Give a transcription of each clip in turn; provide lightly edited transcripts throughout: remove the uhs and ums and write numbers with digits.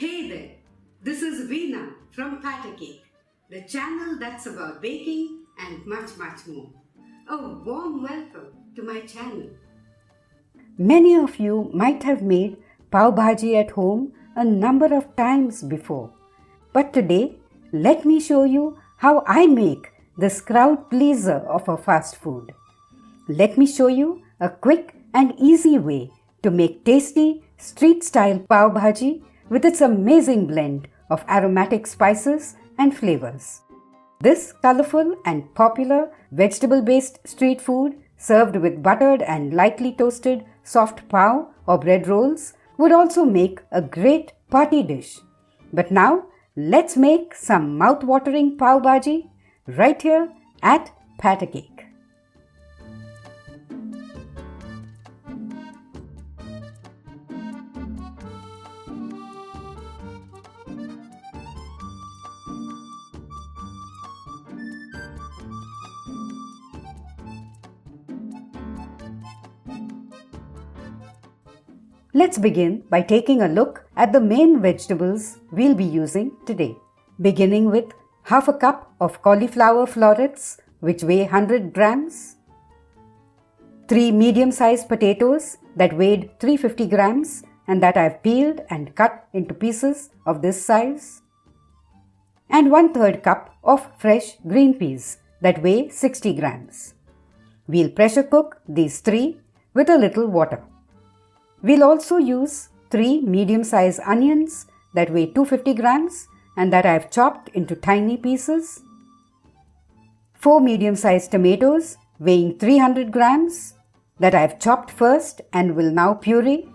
Hey there, this is Veena from Patter Cake, the channel that's about baking and much more. A warm welcome to my channel. Many of you might have made Pav Bhaji at home a number of times before. But today, let me show you how I make this crowd pleaser of a fast food. Let me show you a quick and easy way to make tasty street-style Pav Bhaji with its amazing blend of aromatic spices and flavors. This colorful and popular vegetable-based street food served with buttered and lightly toasted soft pav or bread rolls would also make a great party dish. But now, let's make some mouth-watering Pav Bhaji right here at Patter Cake. Let's begin by taking a look at the main vegetables we'll be using today. Beginning with half a cup of cauliflower florets which weigh 100 grams, 3 medium-sized potatoes that weighed 350 grams and that I've peeled and cut into pieces of this size, and 1/3 cup of fresh green peas that weigh 60 grams. We'll pressure cook these three with a little water. We'll also use 3 medium-sized onions that weigh 250 grams and that I've chopped into tiny pieces, 4 medium-sized tomatoes weighing 300 grams that I've chopped first and will now puree,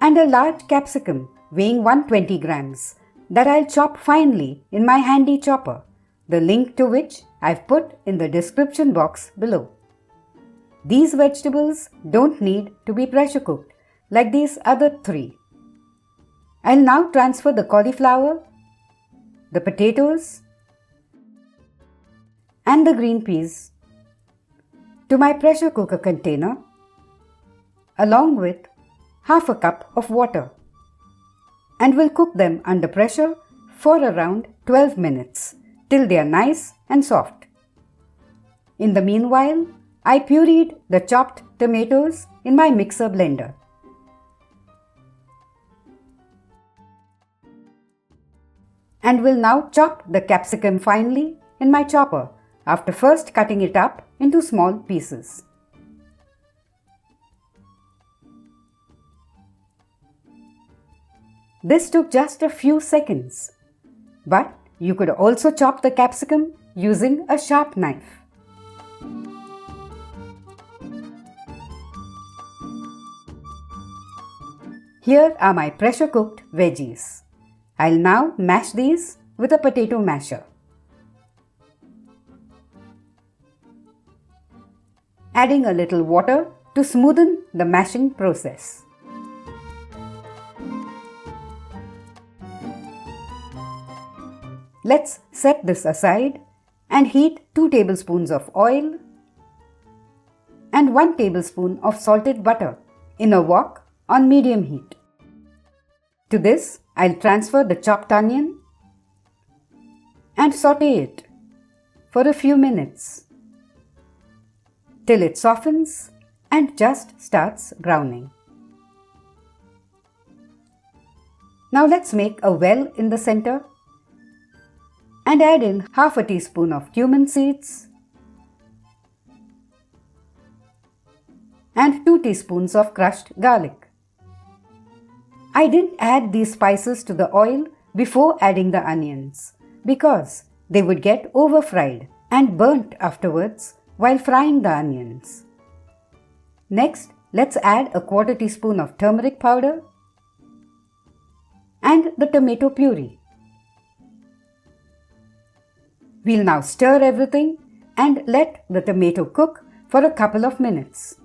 and a large capsicum weighing 120 grams that I'll chop finely in my handy chopper, the link to which I've put in the description box below. These vegetables don't need to be pressure cooked like these other 3. I'll now transfer the cauliflower, the potatoes, and the green peas to my pressure cooker container along with half a cup of water, and will cook them under pressure for around 12 minutes till they are nice and soft. In the meanwhile, I pureed the chopped tomatoes in my mixer blender. And will now chop the capsicum finely in my chopper after first cutting it up into small pieces. This took just a few seconds, but you could also chop the capsicum using a sharp knife. Here are my pressure cooked veggies. I'll now mash these with a potato masher. Adding a little water to smoothen the mashing process. Let's set this aside and heat 2 tablespoons of oil and 1 tablespoon of salted butter in a wok on medium heat. To this, I'll transfer the chopped onion and saute it for a few minutes till it softens and just starts browning. Now let's make a well in the center and add in half a teaspoon of cumin seeds and 2 teaspoons of crushed garlic. I didn't add these spices to the oil before adding the onions because they would get over fried and burnt afterwards while frying the onions. Next, let's add a 1/4 teaspoon of turmeric powder and the tomato puree. We'll now stir everything and let the tomato cook for a couple of minutes.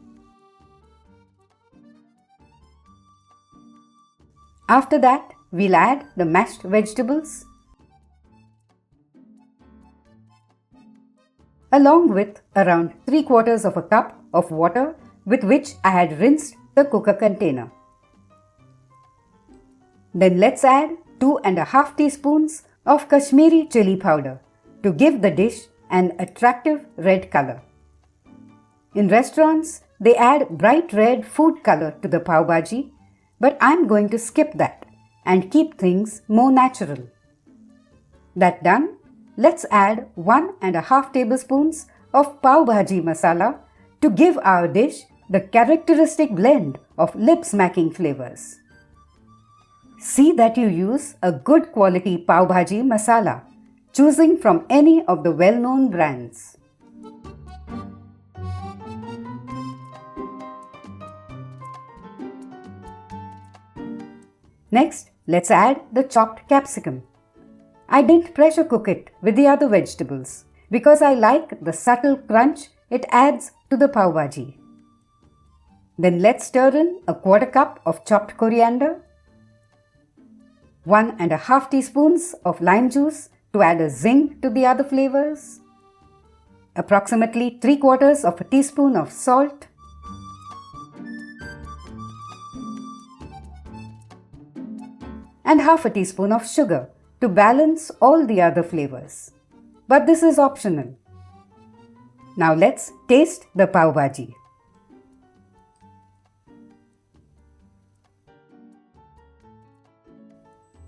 After that, we'll add the mashed vegetables along with around 3/4 of a cup of water with which I had rinsed the cooker container. Then let's add 2.5 teaspoons of Kashmiri chili powder to give the dish an attractive red color. In restaurants, they add bright red food color to the Pav Bhaji, but I'm going to skip that and keep things more natural. That done, let's add 1.5 tablespoons of Pav Bhaji masala to give our dish the characteristic blend of lip-smacking flavors. See that you use a good quality Pav Bhaji masala, choosing from any of the well-known brands. Next, let's add the chopped capsicum. I didn't pressure cook it with the other vegetables because I like the subtle crunch it adds to the Pav Bhaji. Then let's stir in a quarter cup of chopped coriander, 1.5 teaspoons of lime juice to add a zing to the other flavors, approximately 3/4 of a teaspoon of salt, and half a teaspoon of sugar to balance all the other flavors. But this is optional. Now let's taste the Pav Bhaji.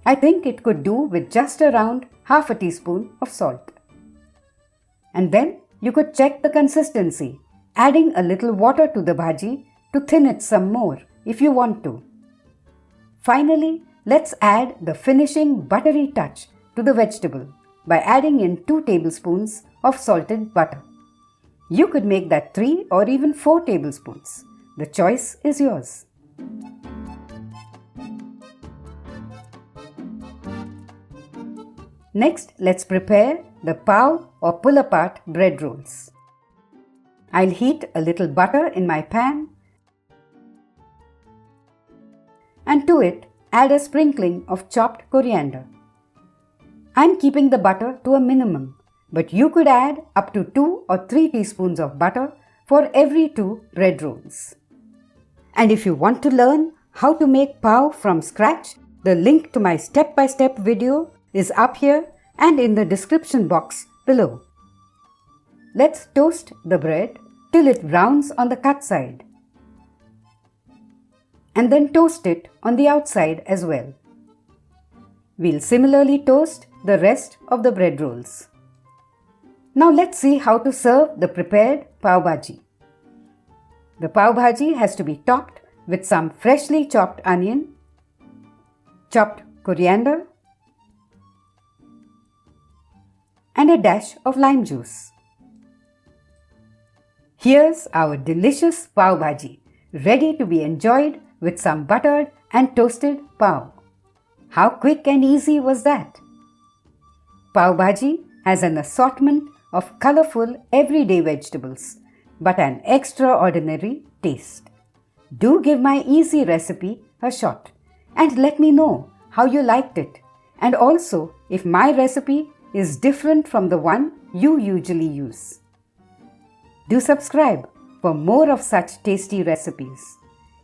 I think it could do with just around half a teaspoon of salt. And then you could check the consistency, adding a little water to the bhaji to thin it some more if you want to. Finally, let's add the finishing buttery touch to the vegetable by adding in 2 tablespoons of salted butter. You could make that 3 or even 4 tablespoons. The choice is yours. Next, let's prepare the pav or pull-apart bread rolls. I'll heat a little butter in my pan and to it add a sprinkling of chopped coriander. I'm keeping the butter to a minimum, but you could add up to 2 or 3 teaspoons of butter for every 2 bread rolls. And if you want to learn how to make pav from scratch, the link to my step-by-step video is up here and in the description box below. Let's toast the bread till it browns on the cut side, and then toast it on the outside as well. We'll similarly toast the rest of the bread rolls. Now let's see how to serve the prepared Pav Bhaji. The Pav Bhaji has to be topped with some freshly chopped onion, chopped coriander, and a dash of lime juice. Here's our delicious Pav Bhaji, ready to be enjoyed with some buttered and toasted pav. How quick and easy was that? Pav Bhaji has an assortment of colorful everyday vegetables, but an extraordinary taste. Do give my easy recipe a shot and let me know how you liked it, and also if my recipe is different from the one you usually use. Do subscribe for more of such tasty recipes.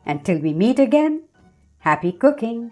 Until we meet again, happy cooking!